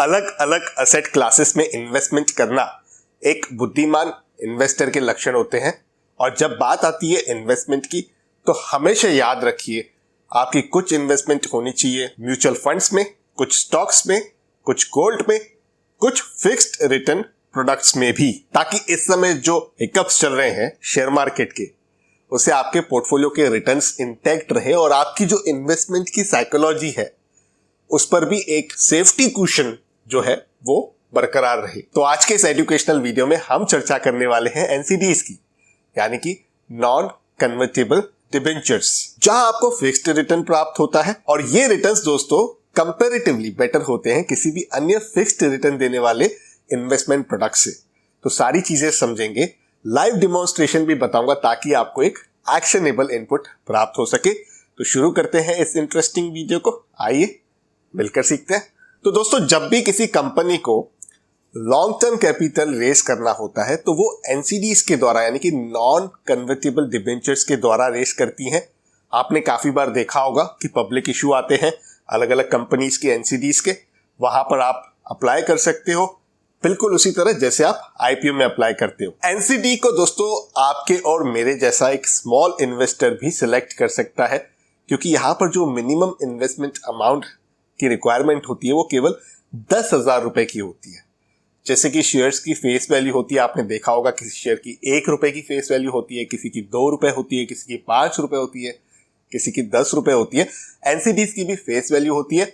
अलग अलग asset classes में इन्वेस्टमेंट करना एक बुद्धिमान इन्वेस्टर के लक्षण होते हैं। और जब बात आती है इन्वेस्टमेंट की तो हमेशा याद रखिए आपकी कुछ इन्वेस्टमेंट होनी चाहिए म्यूचुअल फंड्स में, कुछ स्टॉक्स में, कुछ गोल्ड में, कुछ फिक्स्ड रिटर्न प्रोडक्ट्स में भी, ताकि इस समय जो हिकअप्स चल रहे हैं शेयर मार्केट के, उससे आपके पोर्टफोलियो के रिटर्न्स इंटैक्ट रहे और आपकी जो इन्वेस्टमेंट की साइकोलॉजी है उस पर भी एक सेफ्टी कुशन जो है वो बरकरार रहे। तो आज के इस एजुकेशनल वीडियो में हम चर्चा करने वाले हैं एनसीडीज की, यानी कि नॉन कन्वर्टेबल डिबेंचर्स, जहां आपको फिक्स्ड रिटर्न प्राप्त होता है और ये रिटर्न्स दोस्तों कंपैरेटिवली बेटर होते हैं किसी भी अन्य फिक्स्ड रिटर्न देने वाले इन्वेस्टमेंट प्रोडक्ट से। तो सारी चीजें समझेंगे, लाइव डिमॉन्स्ट्रेशन भी बताऊंगा ताकि आपको एक एक्शनेबल इनपुट प्राप्त हो सके। तो शुरू करते हैं इस इंटरेस्टिंग वीडियो को, आइए मिलकर सीखते हैं। तो दोस्तों जब भी किसी कंपनी को लॉन्ग टर्म कैपिटल रेस करना होता है तो वो एनसीडीज के द्वारा यानी कि नॉन कन्वर्टेबल डिबेंचर्स के द्वारा रेस करती हैं। आपने काफी बार देखा होगा कि पब्लिक इशू आते हैं अलग अलग कंपनीज के एनसीडीज के, वहां पर आप अप्लाई कर सकते हो बिल्कुल उसी तरह जैसे आप आईपीओ में अप्लाई करते हो। एनसीडी को दोस्तों आपके और मेरे जैसा एक स्मॉल इन्वेस्टर भी सिलेक्ट कर सकता है, क्योंकि यहाँ पर जो मिनिमम इन्वेस्टमेंट अमाउंट की रिक्वायरमेंट होती है वो केवल 10,000 रुपए की होती है। जैसे कि शेयर्स की फेस वैल्यू होती है, आपने देखा होगा किसी शेयर की 1 रुपए की फेस वैल्यू होती है, किसी की 2 रुपए होती है, किसी की 5 रुपए होती है, किसी की 10 रुपए होती है। एनसीडीज की भी फेस वैल्यू होती है,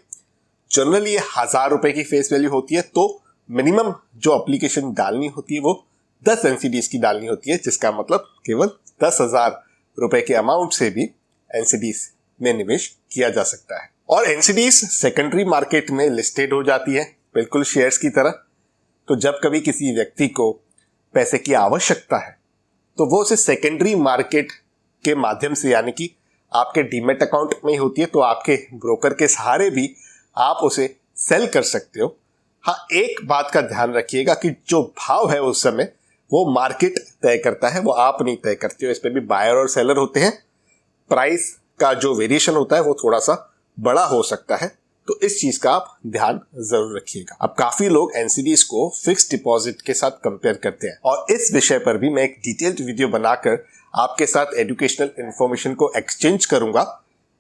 जनरली ये 1000 रुपए की फेस वैल्यू होती है। तो मिनिमम जो एप्लीकेशन डालनी होती है वो 10 एनसीडीज की डालनी होती है, जिसका मतलब केवल 10,000 रुपए के अमाउंट से भी एनसीडीज में निवेश किया जा सकता है। और एनसीडीज सेकेंडरी मार्केट में लिस्टेड हो जाती है बिल्कुल शेयर्स की तरह। तो जब कभी किसी व्यक्ति को पैसे की आवश्यकता है तो वो उसे सेकेंडरी मार्केट के माध्यम से यानी कि आपके डीमेट अकाउंट में ही होती है, तो आपके ब्रोकर के सहारे भी आप उसे सेल कर सकते हो। हाँ, एक बात का ध्यान रखिएगा कि जो भाव है उस समय वो मार्केट तय करता है, वो आप नहीं तय करते हो। इस पे भी बायर और सेलर होते हैं, प्राइस का जो वेरिएशन होता है वो थोड़ा सा बड़ा हो सकता है, तो इस चीज का आप ध्यान जरूर रखिएगा। अब काफी लोग एनसीडीज को फिक्स्ड डिपॉजिट के साथ कंपेयर करते हैं और इस विषय पर भी मैं एक डिटेल्ड वीडियो बनाकर आपके साथ एजुकेशनल इंफॉर्मेशन को एक्सचेंज करूंगा।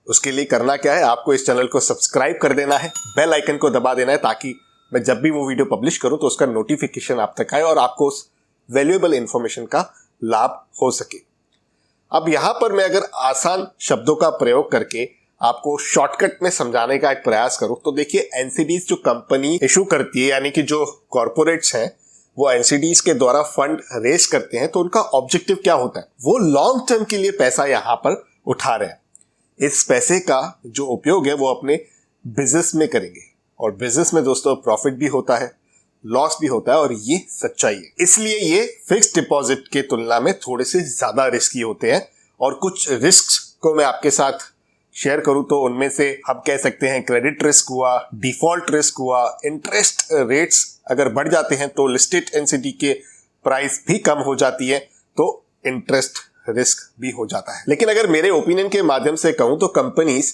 उसके लिए करना क्या है, आपको इस चैनल को सब्सक्राइब कर देना है, बेल आइकन को दबा देना है, ताकि मैं जब भी वो वीडियो पब्लिश करूं तो उसका नोटिफिकेशन आप तक आए और आपको उस वैल्यूएबल इंफॉर्मेशन का लाभ हो सके। अब यहां पर मैं अगर आसान शब्दों का प्रयोग करके आपको शॉर्टकट में समझाने का एक प्रयास करूं तो देखिए, एनसीडीज जो कंपनी इशू करती है यानी कि जो कॉर्पोरेट्स हैं वो एनसीडीज के द्वारा फंड रेस करते हैं, तो उनका ऑब्जेक्टिव क्या होता है, वो लॉन्ग टर्म के लिए पैसा यहां पर उठा रहे हैं। इस पैसे का जो उपयोग है वो अपने बिजनेस में करेंगे और बिजनेस में दोस्तों प्रॉफिट भी होता है, लॉस भी होता है, और ये सच्चाई है। इसलिए ये फिक्स्ड डिपॉजिट के तुलना में थोड़े से ज्यादा रिस्की होते हैं। और कुछ रिस्क को मैं आपके साथ शेयर करूं तो उनमें से हम कह सकते हैं क्रेडिट रिस्क हुआ, डिफॉल्ट रिस्क हुआ, इंटरेस्ट रेट्स अगर बढ़ जाते हैं तो लिस्टेड एनसीडी के प्राइस भी कम हो जाती है, तो इंटरेस्ट रिस्क भी हो जाता है। लेकिन अगर मेरे ओपिनियन के माध्यम से कहूं तो कंपनीज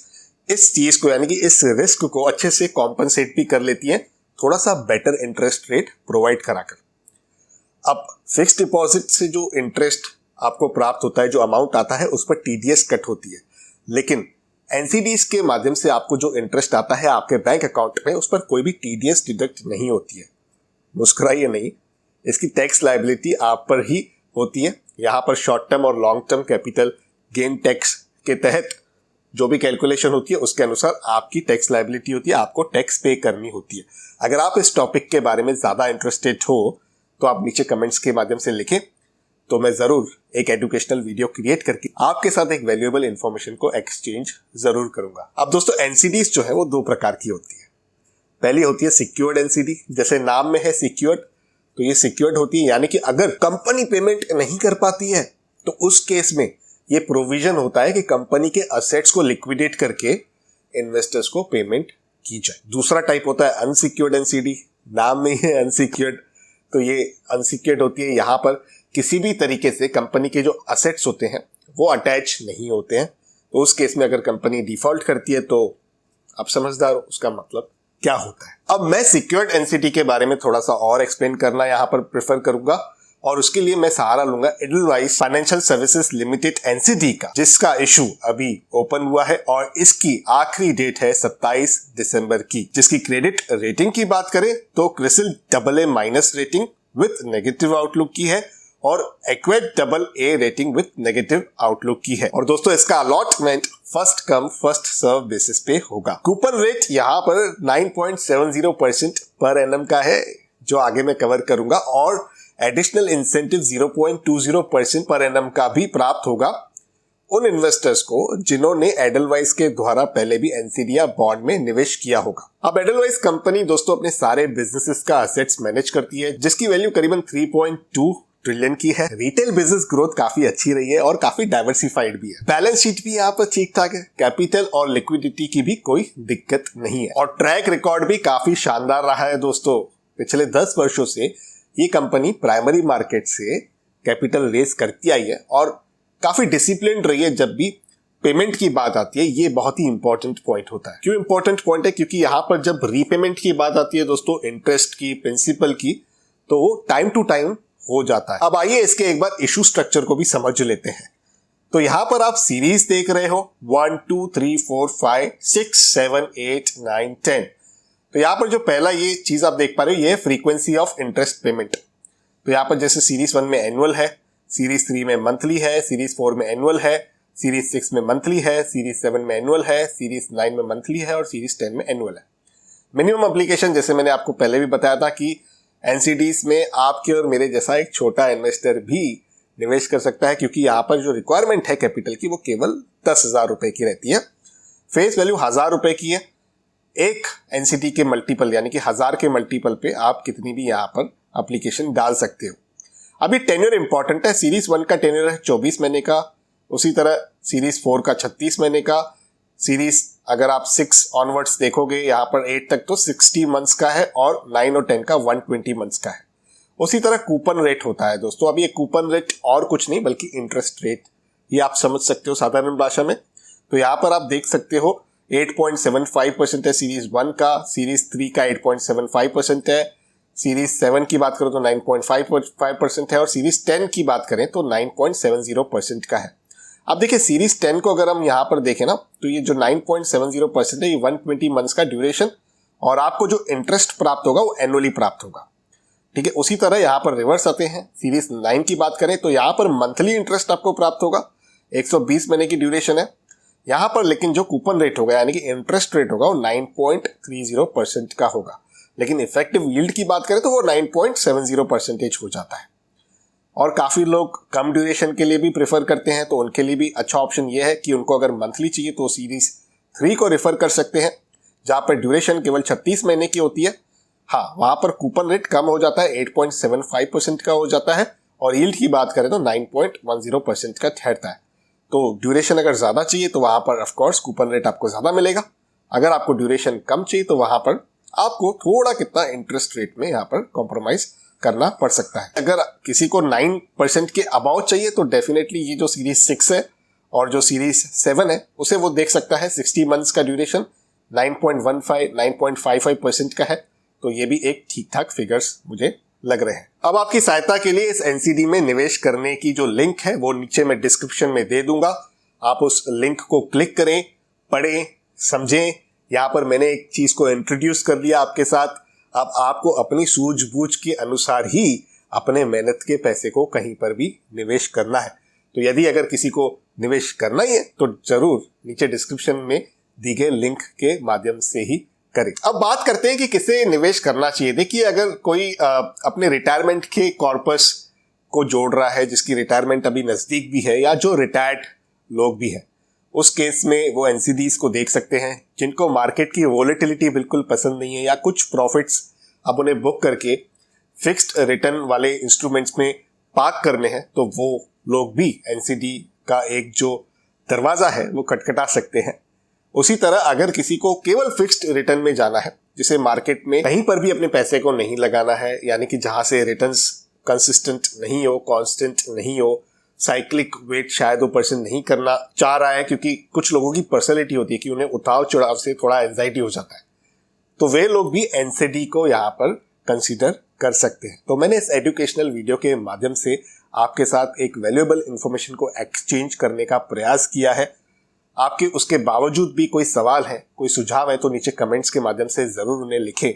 इस चीज को यानी कि इस रिस्क को अच्छे से कॉम्पनसेट भी कर लेती है, थोड़ा सा बेटर इंटरेस्ट रेट प्रोवाइड कराकर। अब फिक्स्ड डिपॉजिट से जो इंटरेस्ट आपको प्राप्त होता है, जो अमाउंट आता है, उस पर टीडीएस कट होती है, लेकिन एनसीडीज के माध्यम से आपको जो इंटरेस्ट आता है आपके बैंक अकाउंट में, उस पर कोई भी टीडीएस डिडक्ट नहीं होती है। मुस्कुराइए नहीं, इसकी टैक्स लायबिलिटी आप पर ही होती है। यहां पर शॉर्ट टर्म और long term capital gain tax के तहत जो भी कैलकुलेशन होती है उसके अनुसार आपकी टैक्स लायबिलिटी होती है, आपको टैक्स पे करनी होती है। अगर आप इस टॉपिक के बारे में ज्यादा इंटरेस्टेड हो तो आप नीचे कमेंट्स के माध्यम से लिखें, तो मैं जरूर एक एजुकेशनल वीडियो क्रिएट करके आपके साथ एक वैल्यूएबल इंफॉर्मेशन को एक्सचेंज जरूर करूंगा। अब दोस्तों एनसीडीज जो है वो 2 प्रकार की होती है। पहली होती है सिक्योर्ड एनसीडी, जैसे नाम में है सिक्योर्ड, तो ये सिक्योर्ड होती है, यानी कि अगर कंपनी पेमेंट नहीं कर पाती है तो उस केस में ये प्रोविजन होता है कि कंपनी के असेट्स को लिक्विडेट करके इन्वेस्टर्स को पेमेंट की जाए। दूसरा टाइप होता है अनसिक्योर्ड एनसीडी, नाम में ही है अनसिक्योर्ड, तो ये अनसिक्योर्ड होती है, यहां पर किसी भी तरीके से कंपनी के जो असेट्स होते हैं वो अटैच नहीं होते हैं। तो उस केस में अगर कंपनी डिफॉल्ट करती है तो आप समझदार हो उसका मतलब क्या होता है। अब मैं सिक्योर्ड एनसीडी के बारे में थोड़ा सा और एक्सप्लेन करना यहाँ पर प्रेफर करूंगा और उसके लिए मैं सहारा लूंगा Edelweiss financial services limited NCD का, जिसका इशू अभी ओपन हुआ है और इसकी आखिरी डेट है 27 दिसंबर की। जिसकी क्रेडिट रेटिंग की बात करें तो CRISIL AA- rating with negative outlook की है और Acuite AA rating with negative outlook की है। और दोस्तों इसका allotment first come first serve basis पे होगा। कूपन रेट यहाँ पर 9.70% पर एनम का है, जो आगे मैं कवर करूंगा, और एडिशनल इंसेंटिव 0.20% पर एनम का भी प्राप्त होगा उन इन्वेस्टर्स को जिन्होंने एडलवाइस के द्वारा पहले भी एनसीडी या बॉन्ड में निवेश किया होगा। अब एडलवाइस कंपनी दोस्तों अपने सारे बिजनेसेस का असेट्स मैनेज करती है, जिसकी वैल्यू करीबन 3.2 ट्रिलियन की है। रिटेल बिजनेस ग्रोथ काफी अच्छी रही है और काफी डाइवर्सिफाइड भी है। बैलेंस शीट भी यहाँ पर ठीक ठाक है, कैपिटल और लिक्विडिटी की भी कोई दिक्कत नहीं है और ट्रैक रिकॉर्ड भी काफी शानदार रहा है। दोस्तों पिछले 10 वर्षों से ये कंपनी प्राइमरी मार्केट से कैपिटल रेज करती आई है और काफी डिसिप्लिन रही है। जब भी पेमेंट की बात आती है, ये बहुत ही इंपॉर्टेंट पॉइंट होता है। क्यों इंपॉर्टेंट पॉइंट है? क्योंकि यहाँ पर जब रीपेमेंट की बात आती है दोस्तों, इंटरेस्ट की, प्रिंसिपल की, तो वो टाइम टू टाइम हो जाता है। अब आइए इसके एक बार इशू स्ट्रक्चर को भी समझ लेते हैं। तो यहां पर आप सीरीज देख रहे हो 1 2 3 4 5 6 7 8 9 10। तो यहां पर जो पहला ये चीज आप देख पा रहे हो, ये है फ्रीक्वेंसी ऑफ इंटरेस्ट पेमेंट। तो यहां पर जैसे सीरीज 1 में एनुअल है, सीरीज 3 में मंथली है, सीरीज 4 में एनुअल है, सीरीज 6 में मंथली है, सीरीज 7 में एनुअल है, सीरीज 9 में मंथली है और सीरीज 10 में एनुअल है। मिनिमम एप्लीकेशन जैसे मैंने आपको पहले भी बताया था कि एनसीडीज में आपके और मेरे जैसा एक छोटा इन्वेस्टर भी निवेश कर सकता है, क्योंकि यहाँ पर जो रिक्वायरमेंट है कैपिटल की वो केवल 10,000 रुपए की रहती है। फेस वैल्यू 1,000 रुपए की है। एक एनसीडी के मल्टीपल यानी कि 1,000 के मल्टीपल पे आप कितनी भी यहाँ पर एप्लीकेशन डाल सकते हो। अभी टेन्योर इंपॉर्टेंट है। सीरीज 1 का टेन्योर है 24 महीने का, उसी तरह सीरीज 4 का 36 महीने का, सीरीज अगर आप 6 ऑनवर्ड्स देखोगे यहाँ पर 8 तक तो 60 मंथ्स का है और 9 और 10 का 120 मंथ्स का है। उसी तरह कूपन रेट होता है दोस्तों। अब ये कूपन रेट और कुछ नहीं बल्कि इंटरेस्ट रेट, ये आप समझ सकते हो साधारण भाषा में। तो यहाँ पर आप देख सकते हो 8.75% है सीरीज 1 का, सीरीज 3 का 8.75% है, सीरीज 7 की बात करो तो 9.55% है और सीरीज 10 की बात करें तो 9.70% का है। अब देखिए सीरीज 10 को अगर हम यहाँ पर देखें ना, तो ये जो 9.70% है ये 120 मंथ्स का ड्यूरेशन और आपको जो इंटरेस्ट प्राप्त होगा वो एनुअली प्राप्त होगा। ठीक है, उसी तरह यहाँ पर रिवर्स आते हैं। सीरीज 9 की बात करें तो यहाँ पर मंथली इंटरेस्ट आपको प्राप्त होगा, 120 महीने की ड्यूरेशन है यहाँ पर, लेकिन जो कूपन रेट होगा यानी कि इंटरेस्ट रेट होगा वो 9.30% का होगा। लेकिन इफेक्टिव यील्ड की बात करें तो वो 9.70% हो जाता है। और काफी लोग कम ड्यूरेशन के लिए भी प्रेफर करते हैं, तो उनके लिए भी अच्छा ऑप्शन ये है कि उनको अगर मंथली चाहिए तो सीरीज 3 को रेफर कर सकते हैं, जहां पर ड्यूरेशन केवल 36 महीने की होती है। हाँ, वहां पर कूपन रेट कम हो जाता है, 8.75% का हो जाता है और यील्ड की बात करें तो 9.10% का ठहरता है। तो ड्यूरेशन अगर ज्यादा चाहिए तो वहां पर ऑफकोर्स कूपन रेट आपको ज्यादा मिलेगा। अगर आपको ड्यूरेशन कम चाहिए तो वहां पर आपको थोड़ा कितना इंटरेस्ट रेट में यहाँ पर कॉम्प्रोमाइज करना पड़ सकता है। अगर किसी को 9% के अबाउ चाहिए तो डेफिनेटली ये जो सीरीज 6 है और जो सीरीज 7 है उसे वो देख सकता है। 60 मंथ्स का ड्यूरेशन 9.55% का है, तो ये भी एक ठीक ठाक फिगर्स मुझे लग रहे हैं। अब आपकी सहायता के लिए इस एनसीडी में निवेश करने की जो लिंक है वो नीचे मैं डिस्क्रिप्शन में दे दूंगा। आप उस लिंक को क्लिक करें, पढ़ें, समझें। यहाँ पर मैंने एक चीज को इंट्रोड्यूस कर दिया आपके साथ। अब आपको अपनी सूझबूझ के अनुसार ही अपने मेहनत के पैसे को कहीं पर भी निवेश करना है। तो यदि अगर किसी को निवेश करना ही है तो जरूर नीचे डिस्क्रिप्शन में दी गए लिंक के माध्यम से ही करें। अब बात करते हैं कि किसे निवेश करना चाहिए। देखिए, अगर कोई अपने रिटायरमेंट के कॉर्पस को जोड़ रहा है, जिसकी रिटायरमेंट अभी नजदीक भी है या जो रिटायर्ड लोग भी हैं, उस केस में वो एनसीडीज को देख सकते हैं। जिनको मार्केट की वोलेटिलिटी बिल्कुल पसंद नहीं है या कुछ प्रॉफिट्स अब उन्हें बुक करके फिक्स्ड रिटर्न वाले इंस्ट्रूमेंट्स में पार्क करने हैं, तो वो लोग भी एनसीडी का एक जो दरवाजा है वो खटखटा सकते हैं। उसी तरह अगर किसी को केवल फिक्स्ड रिटर्न में जाना है, जिसे मार्केट में कहीं पर भी अपने पैसे को नहीं लगाना है, यानी कि जहां से रिटर्न्स कंसिस्टेंट नहीं हो, कांस्टेंट नहीं हो, साइक्लिक वेट शायद वो पर्सन नहीं करना चाह रहा है, क्योंकि कुछ लोगों की पर्सनैलिटी होती है कि उन्हें उतार चढ़ाव से थोड़ा एंजाइटी हो जाता है। तो वे लोग भी एनसीडी को यहाँ पर कंसीडर कर सकते हैं। तो मैंने इस एजुकेशनल वीडियो के माध्यम से आपके साथ एक वैल्यूएबल इंफॉर्मेशन को एक्सचेंज करने का प्रयास किया है। आपके उसके बावजूद भी कोई सवाल है, कोई सुझाव है, तो नीचे कमेंट्स के माध्यम से ज़रूर उन्हें लिखें।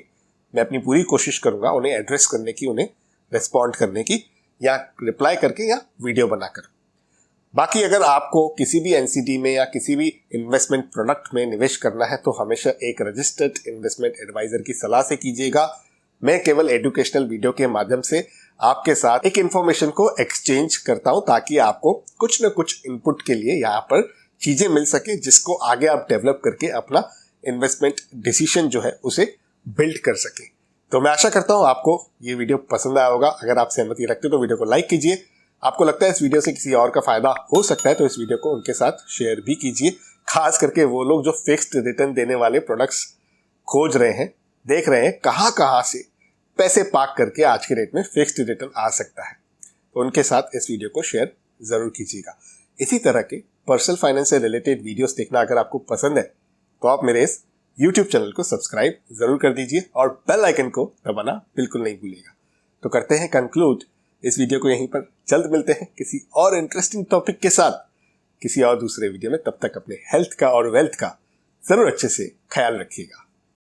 मैं अपनी पूरी कोशिश करूंगा उन्हें एड्रेस करने की, उन्हें रिस्पॉन्ड करने की, या रिप्लाई करके या वीडियो बनाकर। बाकी अगर आपको किसी भी एनसीडी में या किसी भी इन्वेस्टमेंट प्रोडक्ट में निवेश करना है तो हमेशा एक रजिस्टर्ड इन्वेस्टमेंट एडवाइजर की सलाह से कीजिएगा। मैं केवल एजुकेशनल वीडियो के माध्यम से आपके साथ एक इंफॉर्मेशन को एक्सचेंज करता हूं ताकि आपको कुछ न कुछ इनपुट के लिए यहाँ पर चीजें मिल सके जिसको आगे आप डेवलप करके अपना इन्वेस्टमेंट डिसीजन जो है उसे बिल्ड कर सके। तो मैं आशा करता हूं आपको ये वीडियो पसंद आया होगा। अगर आप सहमति रखते हो तो वीडियो को लाइक कीजिए। आपको लगता है इस वीडियो से किसी और का फायदा हो सकता है तो इस वीडियो को उनके साथ शेयर भी कीजिए, खास करके वो लोग जो फिक्स्ड रिटर्न देने वाले प्रोडक्ट्स खोज रहे हैं, देख रहे हैं कहां से पैसे पार्क करके आज के रेट में फिक्स्ड रिटर्न आ सकता है। तो उनके साथ इस वीडियो को शेयर जरूर कीजिएगा। इसी तरह के पर्सनल फाइनेंस से रिलेटेड वीडियोस देखना अगर आपको पसंद है तो आप मेरे इस YouTube चैनल को सब्सक्राइब जरूर कर दीजिए और बेल आइकन को दबाना बिल्कुल नहीं भूलिएगा। तो करते हैं कंक्लूड इस वीडियो को यहीं पर। जल्द मिलते हैं किसी और इंटरेस्टिंग टॉपिक के साथ किसी और दूसरे वीडियो में। तब तक अपने हेल्थ का और वेल्थ का जरूर अच्छे से ख्याल रखिएगा।